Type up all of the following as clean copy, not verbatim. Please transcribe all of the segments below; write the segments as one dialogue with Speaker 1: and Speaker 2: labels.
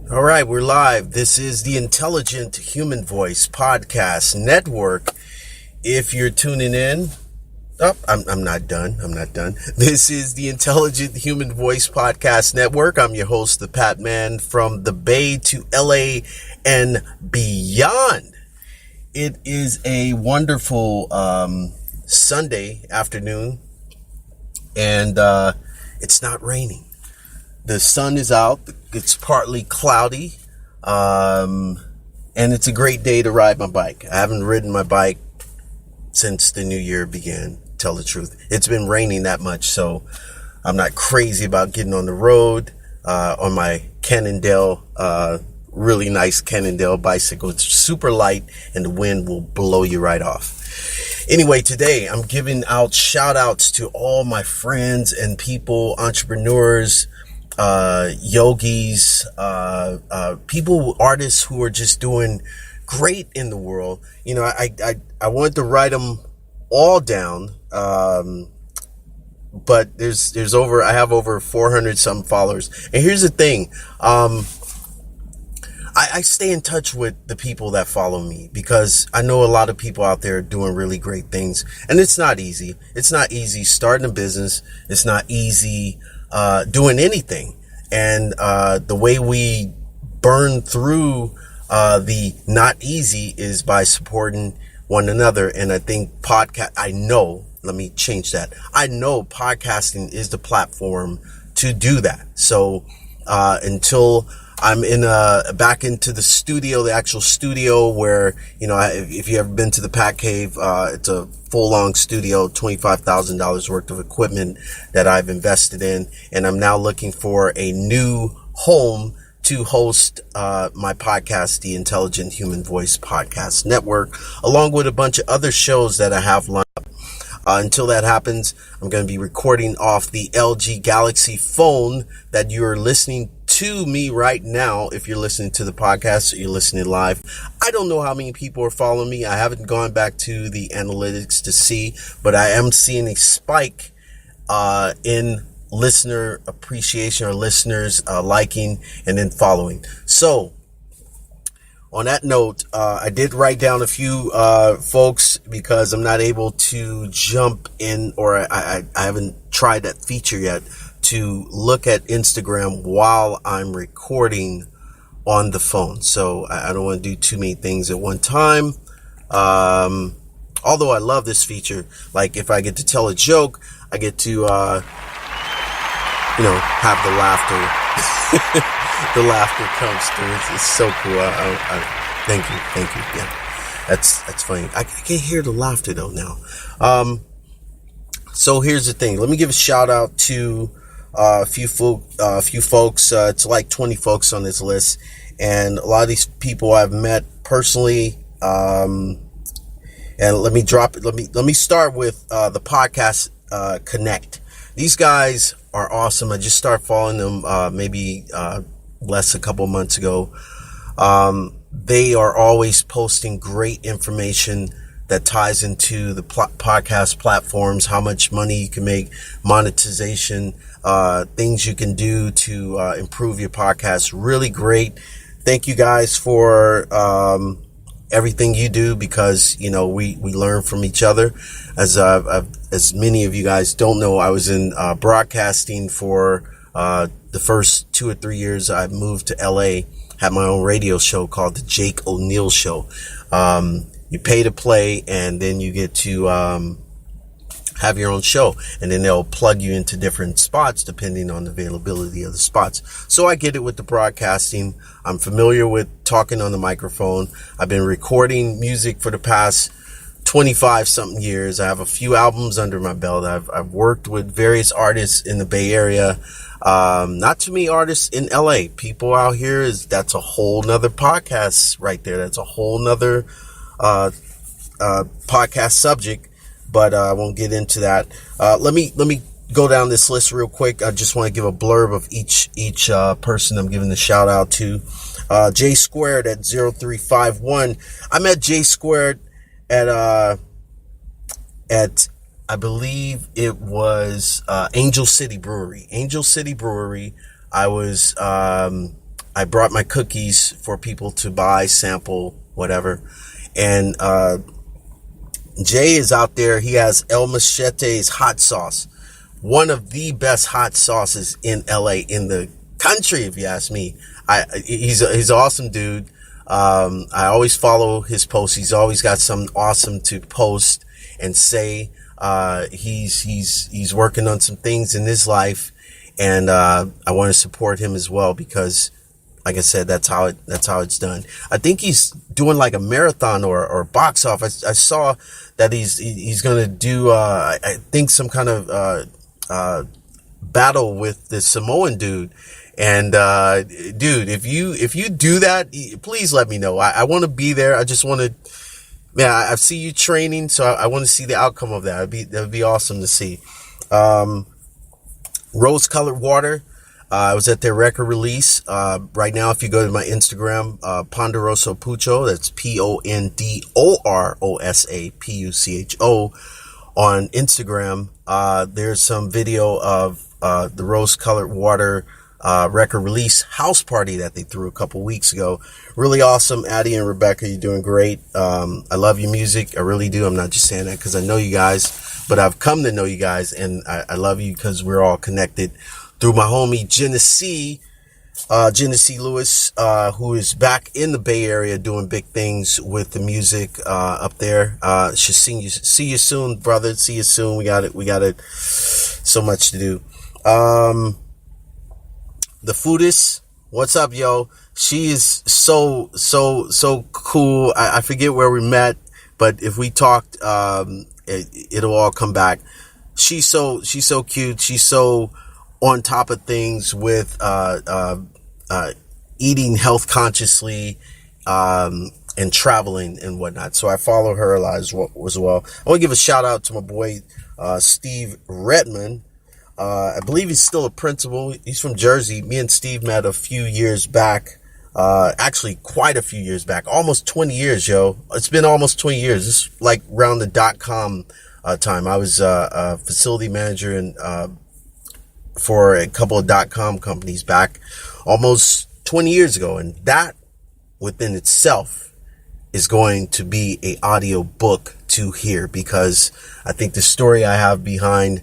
Speaker 1: All right, we're live. This is the Intelligent Human Voice Podcast Network. If you're tuning in, I'm not done. This is the Intelligent Human Voice Podcast Network. I'm your host, the Pat Man, from the Bay to LA and beyond. It is a wonderful Sunday afternoon, and it's not raining. The sun is out. It's partly cloudy, and it's a great day to ride my bike. I haven't ridden my bike since the new year began, to tell the truth. It's been raining that much, so I'm not crazy about getting on the road on my Cannondale, really nice Cannondale bicycle. It's super light, and the wind will blow you right off. Anyway, today I'm giving out shout outs to all my friends and people, entrepreneurs, yogis, people, artists who are just doing great in the world. You know, I wanted to write them all down, but I have over 400 some followers. And here's the thing, I stay in touch with the people that follow me because I know a lot of people out there doing really great things, and it's not easy. It's not easy starting a business. It's not easy doing anything. And the way we burn through the not easy is by supporting one another. And I think I know podcasting is the platform to do that. So until I'm back into the studio, the actual studio where, you know, if you ever been to the Pat Cave, it's a full-on studio, $25,000 worth of equipment that I've invested in. And I'm now looking for a new home to host my podcast, the Intelligent Human Voice Podcast Network, along with a bunch of other shows that I have lined up. Until that happens, I'm going to be recording off the LG Galaxy phone that you're listening to me right now. If you're listening to the podcast or you're listening live, I don't know how many people are following me. I haven't gone back to the analytics to see, but I am seeing a spike in listener appreciation or listeners liking and then following. So on that note, I did write down a few folks because I'm not able to jump in, or I haven't tried that feature yet, to look at Instagram while I'm recording on the phone. So I don't want to do too many things at one time. Although I love this feature. Like if I get to tell a joke, I get to, have the laughter. The laughter comes through. It's so cool. Thank you. Yeah, that's funny. I can't hear the laughter though now. So here's the thing. Let me give a shout out to a few folks. It's like 20 folks on this list, and a lot of these people I've met personally. And let me start with the podcast Connect. These guys are awesome. I just started following them maybe a couple months ago. They are always posting great information that ties into the podcast platforms, how much money you can make, monetization, things you can do to improve your podcast. Really great. Thank you guys for everything you do, because, you know, we learn from each other. As many of you guys don't know, I was in broadcasting for the first 2 or 3 years. I moved to LA, had my own radio show called The Jake O'Neill Show. You pay to play, and then you get to have your own show, and then they'll plug you into different spots depending on the availability of the spots. So I get it with the broadcasting. I'm familiar with talking on the microphone. I've been recording music for the past 25 something years. I have a few albums under my belt. I've worked with various artists in the Bay Area. Not too many artists in LA. People out here, that's a whole nother podcast right there. That's a whole nother podcast subject, but I won't get into that. Let me go down this list real quick. I just want to give a blurb of each person I'm giving the shout out to. J Squared at 0351. I met J Squared at I believe it was Angel City Brewery. I I brought my cookies for people to buy, sample, whatever. And Jay is out there. He has El Machete's hot sauce, one of the best hot sauces in LA, in the country, if you ask me. He's an awesome dude. I always follow his posts. He's always got something awesome to post and say. He's working on some things in his life, and I want to support him as well, because, like I said, that's how it's done. I think he's doing like a marathon or box off. I saw that he's gonna do I think some kind of battle with the Samoan dude. And dude, if you do that, please let me know. I want to be there. I just want to. Man, I see you training, so I want to see the outcome of that. That would be awesome to see. Rose Colored Water. I was at their record release. Right now, if you go to my Instagram, Ponderosa Pucho, that's PONDOROSAPUCHO on Instagram. There's some video of the Rose Colored Water record release house party that they threw a couple weeks ago. Really awesome. Addie and Rebecca, you're doing great. I love your music. I really do. I'm not just saying that because I know you guys, but I've come to know you guys, and I love you because we're all connected through my homie Genesee Lewis, who is back in the Bay Area doing big things with the music up there. Should see you soon, brother. See you soon. We got it. So much to do. The Foodist, what's up, yo? She is so cool. I forget where we met, but if we talked, it'll all come back. She's so cute. She's so on top of things with eating health consciously, and traveling and whatnot. So I follow her a lot as well. I want to give a shout out to my boy Steve Redman. I believe he's still a principal. He's from Jersey. Me and Steve met a few years back. Actually quite a few years back. Almost 20 years, yo. It's been almost 20 years. It's like around the .com time. I was a facility manager for a couple of .com companies back almost 20 years ago. And that within itself is going to be a audio book to hear, because I think the story I have behind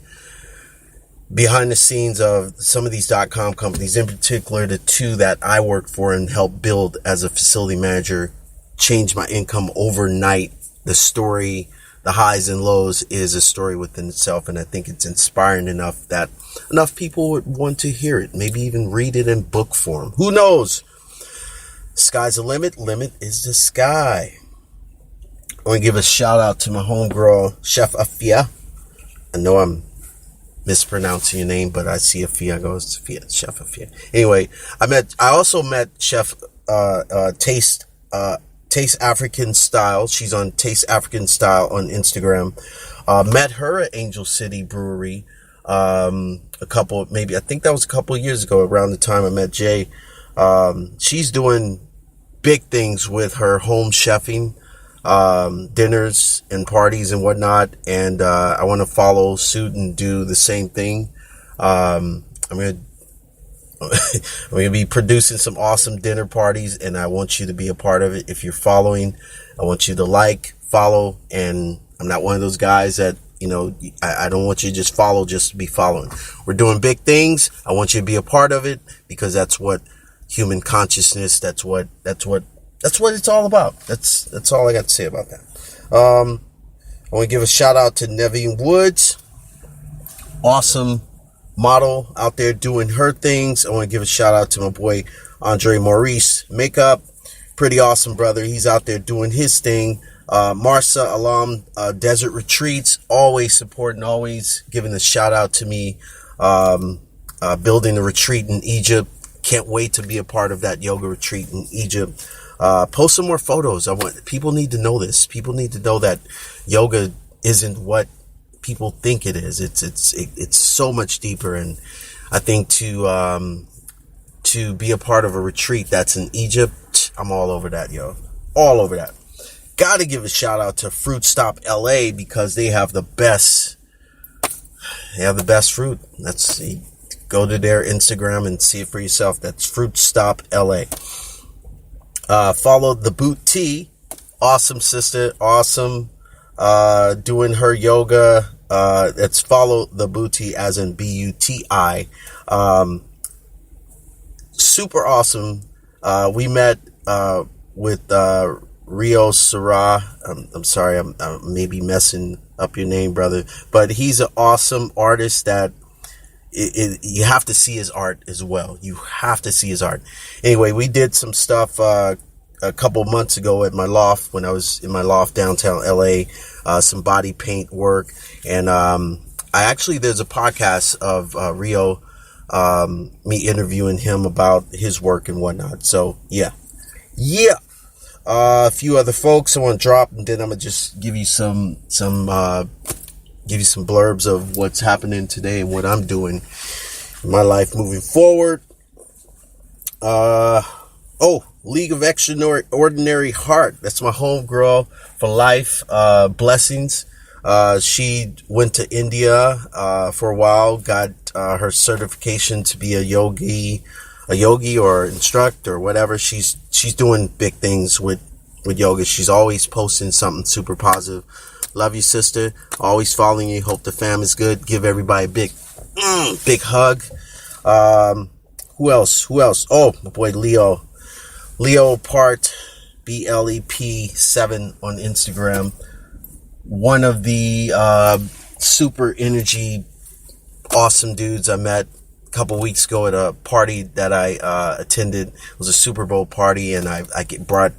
Speaker 1: the scenes of some of these .com companies, in particular the two that I worked for and helped build as a facility manager, changed my income overnight. The story, the highs and lows, is a story within itself, and I think it's inspiring enough that enough people would want to hear it, maybe even read it in book form. Who knows? Sky's the limit. Limit is the sky. I want to give a shout out to my homegirl, Chef Afia. I know I'm mispronouncing your name, but I see Afia goes to Chef Afia. Anyway, I also met Chef Taste African Style. She's on Taste African Style on Instagram. Met her at Angel City Brewery I think that was a couple of years ago, around the time I met Jay. She's doing big things with her home chefing, dinners and parties and whatnot. And, I want to follow suit and do the same thing. I'm going to be producing some awesome dinner parties, and I want you to be a part of it. If you're following, I want you to follow, and I'm not one of those guys that, I don't want you to just follow just to be following. We're doing big things. I want you to be a part of it, because that's what human consciousness, that's what it's all about. That's all I got to say about that. I want to give a shout out to Nevine Woods. Awesome model out there doing her things. I want to give a shout out to my boy Andre Maurice Makeup. Pretty awesome brother. He's out there doing his thing. Marsa Alam Desert Retreats, always supporting, always giving a shout out to me. Building a retreat in Egypt. Can't wait to be a part of that yoga retreat in Egypt. Post some more photos. People need to know this. People need to know that yoga isn't what people think it is. It's so much deeper. And I think to be a part of a retreat that's in Egypt, I'm all over that, yo. All over that. Gotta give a shout out to Fruit Stop LA, because they have the best fruit. Go to their Instagram and see it for yourself. That's Fruit Stop LA. Follow the Boot T. Awesome sister. Awesome. Doing her yoga. Let's follow the Booty as in Buti. Super awesome. We met with Rio Sarah. I'm sorry, I'm maybe messing up your name, brother, but he's an awesome artist that you have to see his art as well. You have to see his art. Anyway, we did some stuff a couple months ago at my loft when I was in my loft downtown LA. Some body paint work, and there's a podcast of Rio, me interviewing him about his work and whatnot. So yeah. A few other folks I want to drop, and then I'm gonna just give you some blurbs of what's happening today and what I'm doing in my life moving forward. League of Extraordinary Heart. That's my homegirl for life. Blessings. She went to India for a while, got her certification to be a yogi or instructor or whatever. She's doing big things with yoga. She's always posting something super positive. Love you, sister. Always following you. Hope the fam is good. Give everybody a big hug. Who else? Oh, my boy Leo Part, BLEP7 on Instagram. One of the super energy, awesome dudes I met a couple weeks ago at a party that I attended. It was a Super Bowl party, and I brought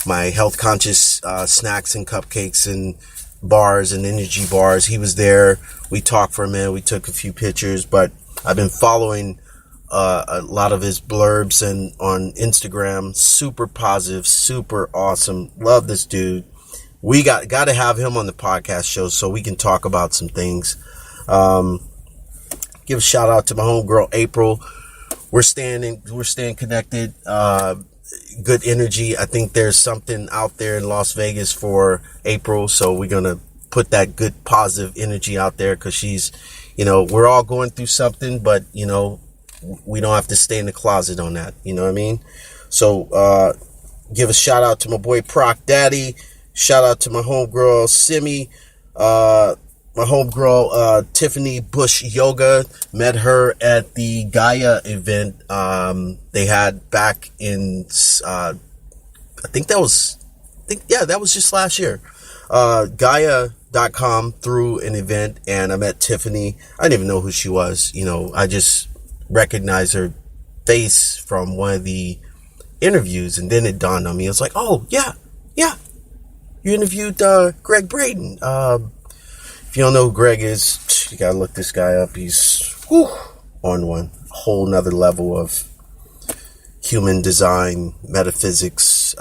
Speaker 1: my health conscious snacks and cupcakes and bars and energy bars. He was there. We talked for a minute. We took a few pictures, but I've been following a lot of his blurbs and on Instagram. Super positive, super awesome. Love this dude. We got to have him on the podcast show so we can talk about some things. Give a shout out to my homegirl April. We're staying connected. Good energy. I think there's something out there in Las Vegas for April, so we're gonna put that good positive energy out there, because she's, we're all going through something, but we don't have to stay in the closet on that. You know what I mean? So give a shout out to my boy Proc Daddy. Shout out to my homegirl Simi. My homegirl Tiffany Bush Yoga. Met her at the Gaia event they had back in that was just last year. Gaia.com through an event, and I met Tiffany. I didn't even know who she was. I just recognized her face from one of the interviews, and then it dawned on me. I was like, oh yeah, you interviewed Greg Braden. If you don't know who Greg is, you gotta look this guy up. He's on one whole nother level of human design, metaphysics,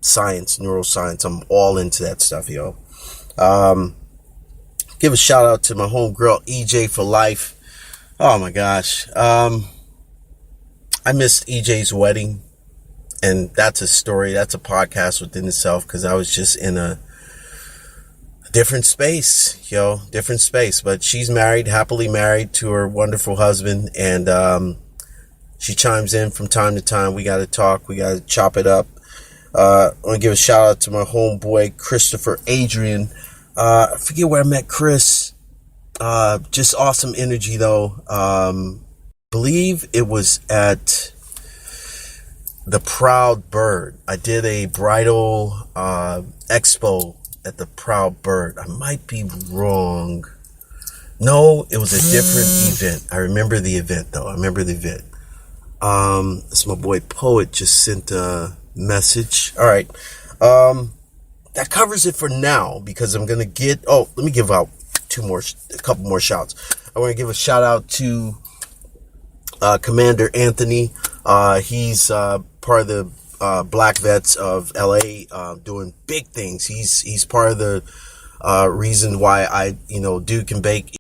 Speaker 1: science, neuroscience. I'm all into that stuff, yo. Give a shout out to my homegirl EJ for life. Oh my gosh. I missed EJ's wedding, and that's a story. That's a podcast within itself, because I was just in a different space, but she's married, happily married to her wonderful husband, and she chimes in from time to time. We got to talk, we got to chop it up. I want to give a shout out to my homeboy Christopher Adrian. I forget where I met Chris. Just awesome energy though. Believe it was at the Proud Bird. I did a bridal expo at the Proud Bird. I might be wrong. No, it was a different event. I remember the event though. It's my boy Poet just sent a message. All right. That covers it for now, because I'm going to let me give out a couple more shouts. I want to give a shout out to Commander Anthony. He's part of the Black Vets of LA, doing big things. He's part of the reason why I, Duke and Bake